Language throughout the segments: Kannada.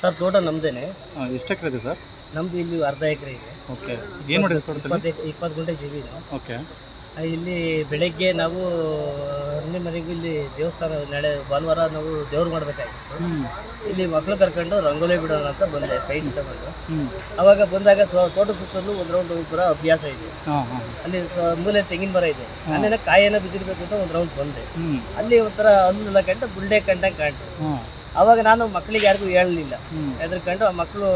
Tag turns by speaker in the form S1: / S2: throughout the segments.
S1: ಸರ್ ತೋಟ ನಮ್ಮದೇನೆ.
S2: ಎಷ್ಟು ಎಕರೆ ಇದೆ ಸರ್?
S1: ನಮ್ಮದು ಇಲ್ಲಿ ಅರ್ಧ ಎಕರೆ ಇದೆ.
S2: ಓಕೆ, ಏನು ಮಾಡಿದೆ ತೋಟದಲ್ಲಿ?
S1: 20 ಗುಂಟೆ ಜಮೀನು.
S2: ಓಕೆ,
S1: ಇಲ್ಲಿ ಬೆಳಗ್ಗೆ ನಾವು ಅರಣ್ಯ ಮನೆಗೂ ಇಲ್ಲಿ ದೇವಸ್ಥಾನ ನಾಳೆ ಭಾನುವಾರ ನಾವು ದೇವ್ರು ಮಾಡಬೇಕಾಗಿತ್ತು. ಇಲ್ಲಿ ಮಕ್ಕಳು ಕರ್ಕೊಂಡು ರಂಗೋಲಿ ಬಿಡೋಣ ಅಂತ ಬಂದೆ, ಪೈಂಟ್ ತಗೊಂಡು. ಅವಾಗ ಬಂದಾಗ ತೋಟ ಸುತ್ತಲೂ ಒಂದು ರೌಂಡ್ ಬರೋ ಅಭ್ಯಾಸ ಇದೆ. ಅಲ್ಲಿ ಮೂಲೆ ತೆಂಗಿನ ಮರ ಇದೆ, ಅಲ್ಲೇನೋ ಕಾಯಿನ ಬಿದ್ದಿರ್ಬೇಕು ಅಂತ ಒಂದು ರೌಂಡ್ ಬಂದೆ. ಅಲ್ಲಿ ಒಂಥರ ಹಲ್ಲೆಲ್ಲ ಕಂಡು ಬುಲ್ಡೆ ಕಂಡಂಗೆ ಕಾಣ್ತು. ಅವಾಗ ನಾನು ಮಕ್ಕಳಿಗೆ ಯಾರಿಗೂ ಹೇಳಲಿಲ್ಲ, ಹೆದರ್ಕೊಂಡು ಆ ಮಕ್ಕಳು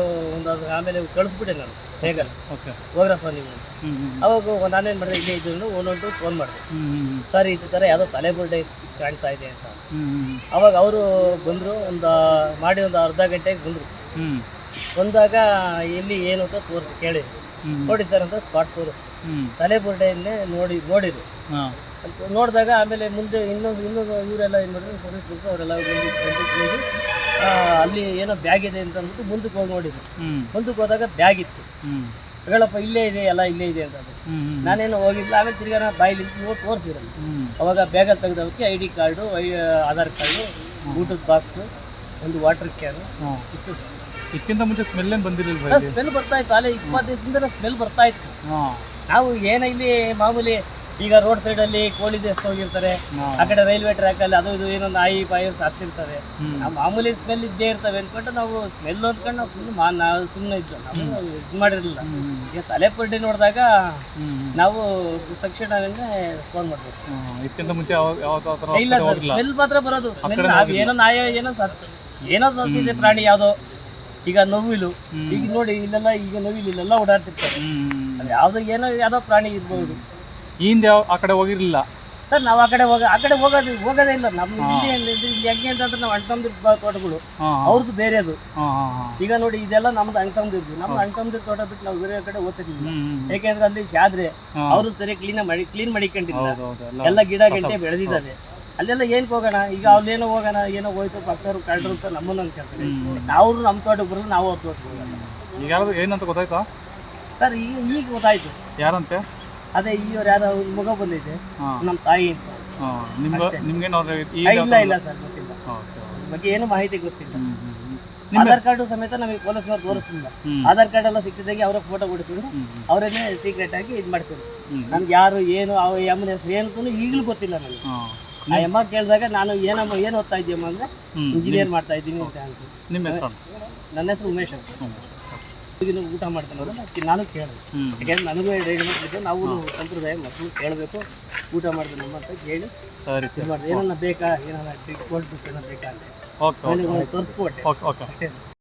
S1: ಆಮೇಲೆ ಕಳಿಸ್ಬಿಟ್ಟೆ ನಾನು ಹೇಗಲ್ಲ ಹೋಗ್ರಪ್ಪ ನೀವು. ಅವಾಗ ನಾನೇನು ಮಾಡಿದೆ, ಇಲ್ಲೇ ಇದ್ದು ಒಂದೊಂದು ಫೋನ್ ಮಾಡಿದೆ, ಸರ್ ಈ ಥರ ಯಾವುದೋ ತಲೆ ಬುಲ್ಡೆ ಕಾಣ್ತಾ ಇದೆ ಅಂತ. ಅವಾಗ ಅವರು ಬಂದರು, ಒಂದು ಅರ್ಧ ಗಂಟೆಗೆ ಬಂದರು. ಬಂದಾಗ ಎಲ್ಲಿ ಏನು ಅಂತ ಕೇಳಿದ್ರು. ನೋಡಿ ಸರ್ ಅಂತ ಸ್ಪಾಟ್ ತೋರಿಸ್ತು. ತಲೆ ಬುಲ್ಡೆಯನ್ನೇ ನೋಡಿದ್ರು ಅಂತ ನೋಡಿದಾಗ ಆಮೇಲೆ ಮುಂದೆ ಇನ್ನೊಂದು ಇವರೆಲ್ಲ ಏನು ಮಾಡಿದ್ರು, ಸರ್ವಿಸ್ ಬಿಟ್ಟು ಅವರೆಲ್ಲ ಹೋಗಿ ಅಲ್ಲಿ ಏನೋ ಬ್ಯಾಗ್ ಇದೆ ಅಂತ ಅಂದ್ಬಿಟ್ಟು ಮುಂದಕ್ಕೆ ಹೋಗಿ ನೋಡಿದ್ರು. ಮುಂದಕ್ಕೆ ಹೋದಾಗ ಬ್ಯಾಗ್ ಇತ್ತು. ಹೇಳಪ್ಪ ಇಲ್ಲೇ ಇದೆ, ಎಲ್ಲ ಇಲ್ಲೇ ಇದೆ ಅಂತ. ನಾನೇನು ಹೋಗಿಲ್ಲ. ಆಮೇಲೆ ತಿರ್ಗಾ ನಾ ಬಾಯಿಲಿ ನೋಡಿ ತೋರಿಸಿರಲ್ಲ. ಅವಾಗ ಬ್ಯಾಗಲ್ಲಿ ತೆಗೆದೋದಕ್ಕೆ ID ಕಾರ್ಡು, ಆಧಾರ್ ಕಾರ್ಡು, ಊಟದ ಬಾಕ್ಸು, ಒಂದು ವಾಟರ್ ಕ್ಯಾನು ಇತ್ತು ಸರ್.
S2: ಇದಕ್ಕಿಂತ ಮುಂಚೆ ಸ್ಮೆಲ್ ಏನು ಬಂದಿರಲಿಲ್ಲ?
S1: ಸ್ಮೆಲ್ ಬರ್ತಾ ಇತ್ತು, ಅಲ್ಲೇ 20 ದಿವಸದಿಂದ ಸ್ಮೆಲ್ ಬರ್ತಾ ಇತ್ತು. ನಾವು ಇಲ್ಲಿ ಮಾಮೂಲಿ ಈಗ ರೋಡ್ ಸೈಡಲ್ಲಿ ಕೋಳಿ ದೇಶ ಹೋಗಿರ್ತಾರೆ, ಆ ಕಡೆ ರೈಲ್ವೆ ಟ್ರ್ಯಾಕಲ್ಲಿ ಅದು ಇದು ಏನೋ ನಾಯಿ ಬಾಯಿ ಸಾಕ್ತಿರ್ತಾರೆ. ನಾವು ಮಾಮೂಲಿ ಸ್ಮೆಲ್ ಇದ್ದೇ ಇರ್ತವೆ ಅಂದ್ಕೊಂಡು ನಾವು ಸ್ಮೆಲ್ ಅಂದ್ಕೊಂಡು ನಾವು ಸುಮ್ಮನೆ ಇದ್ದು ನಾವು ಇದು ಮಾಡಿರಲಿಲ್ಲ. ಈಗ ತಲೆ ಪಡ್ಡಿ ನೋಡಿದಾಗ ನಾವು ತಕ್ಷಣವೇ ಫೋನ್ ಮಾಡ್ಬೇಕು.
S2: ಇದಕ್ಕಿಂತ ಮುಂಚೆ
S1: ಇಲ್ಲ ಸರ್, ಸ್ಮೆಲ್ ಮಾತ್ರ ಬರೋದು. ಸ್ಮೆಲ್ ನಾವು ಏನೋ ನಾಯಿ ಏನೋ ಸತ್ತಿದೆ ಪ್ರಾಣಿ ಯಾವುದೋ. ಈಗ ನವಿಲು, ಈಗ ನೋಡಿ ಇಲ್ಲೆಲ್ಲ, ಈಗ ನವಿಲು ಇಲ್ಲೆಲ್ಲ ಓಡಾಡ್ತಿರ್ತಾರೆ. ಅದು ಯಾವುದೋ ಪ್ರಾಣಿ ಇರ್ಬೋದು.
S2: ಹಿಂದೆ ಆ ಕಡೆ ಹೋಗಿರಲಿಲ್ಲ
S1: ಸರ್. ನಾವು ಆ ಕಡೆ ಹೋಗೋದೇ ಇಲ್ಲ. ನಮ್ಮ ಇಲ್ಲಿ ಹೆಂಗೆ ಅಂತಂದ್ರೆ ನಾವು ಅಣ್ತಂದಿರ್ ತೋಟಗಳು, ಅವ್ರದ್ದು ಬೇರೆದು. ಈಗ ನೋಡಿ ಇದೆಲ್ಲ ನಮ್ದು ಅಣ್ತಂದಿರ್ದು. ನಮ್ಮ ಅಣ್ತಂದಿರ್ ತೋಟ ಬಿಟ್ಟು ನಾವು ಬೇರೆ ಕಡೆ ಹೋಗ್ತಿರ್ಲಿಲ್ಲ. ಯಾಕೆಂದ್ರೆ ಅಲ್ಲಿ ಶಾದ್ರೆ ಅವರು ಸರಿ ಕ್ಲೀನ್ ಮಾಡಿಕೊಂಡಿಲ್ಲ. ಎಲ್ಲ ಗಿಡ ಗಂಟೆ ಬೆಳೆದಿದ್ದಾವೆ. ಅಲ್ಲೆಲ್ಲ ಏನಕ್ಕೆ ಹೋಗೋಣ? ಈಗ ಅವ್ರೇನೋ ಹೋಗೋಣ, ಏನೋ ಹೋಯ್ತು ಪಕ್ಕದವ್ರು ಕಳ್ರು ಅಂತ ನಮ್ಮನ್ನು ಅನ್ಕೊಳ್ತಾರೆ. ನಾವು ನಮ್ಮ ತೋಟಕ್ಕೆ ಬರೋದು, ನಾವು ಅವ್ರ ತೋಟಕ್ಕೆ ಹೋಗೋಣ.
S2: ಈಗ ಏನಂತ ಗೊತ್ತಾಯ್ತಾ
S1: ಸರ್? ಈಗ ಗೊತ್ತಾಯ್ತು.
S2: ಯಾರಂತೆ?
S1: ಅದೇ ಇವ್ರು ಯಾರೋ ಮಗ ಬಂದಿದೆ, ನಮ್ಮ ತಾಯಿ ಅಂತ. ಇಲ್ಲ ಸರ್, ಗೊತ್ತಿಲ್ಲ. ಬಗ್ಗೆ ಏನು ಮಾಹಿತಿ ಗೊತ್ತಿಲ್ಲ. ಆಧಾರ್ ಕಾರ್ಡು ಸಮೇತ ನಮಗೆ ಪೊಲೀಸ್ನವ್ರು ತೋರಿಸ್ತಿಲ್ಲ. ಆಧಾರ್ ಕಾರ್ಡ್ ಎಲ್ಲ ಸಿಕ್ತಿದ್ದಾಗೆ ಅವರ ಫೋಟೋ ಕೊಡಿಸಿದ್ರು, ಅವರೇನೆ ಸೀಕ್ರೆಟ್ ಆಗಿ ಇದು ಮಾಡ್ತಿದ್ರು. ನಮ್ಗೆ ಯಾರು ಏನು ಅಮ್ಮನ ಹೆಸರು ಏನು ಈಗಲೂ ಗೊತ್ತಿಲ್ಲ ನನಗೆ. ಆ ಅಮ್ಮ ಕೇಳಿದಾಗ ನಾನು ಏನು ಓದ್ತಾ ಇದ್ದೀಯಮ್ಮ ಅಂದ್ರೆ ಇಂಜಿನಿಯರ್ ಮಾಡ್ತಾ ಇದ್ದೀನಿ ಅಂತ ಹೇಳ್ತೀನಿ.
S2: ನಿಮ್ಮ ಹೆಸರು?
S1: ನನ್ನ ಹೆಸರು ಉಮೇಶ್ ಅಂತ. ಈಗ ಊಟ ಮಾಡ್ತಾನಲ್ಲ, ನಾನು ಕೇಳಿದೆ. ಯಾಕೆಂದ್ರೆ ನನಗೂ ಹೇಳಿದ್ರು, ನಾವು ಸಂಪ್ರದಾಯ ಮಕ್ಕಳು ಕೇಳಬೇಕು, ಊಟ ಮಾಡಿದ್ರೆ ನಮ್ಮ ಅಂತ ಕೇಳಿ ಏನನ್ನ ಬೇಕಾ, ಏನನ್ನ ಟ್ರೀಟ್ಮೆಂಟ್ ಬೇಕಾ ಅಂತ ತೋರಿಸ್ಕೊಟ್ಟೆ ಅಷ್ಟೇ.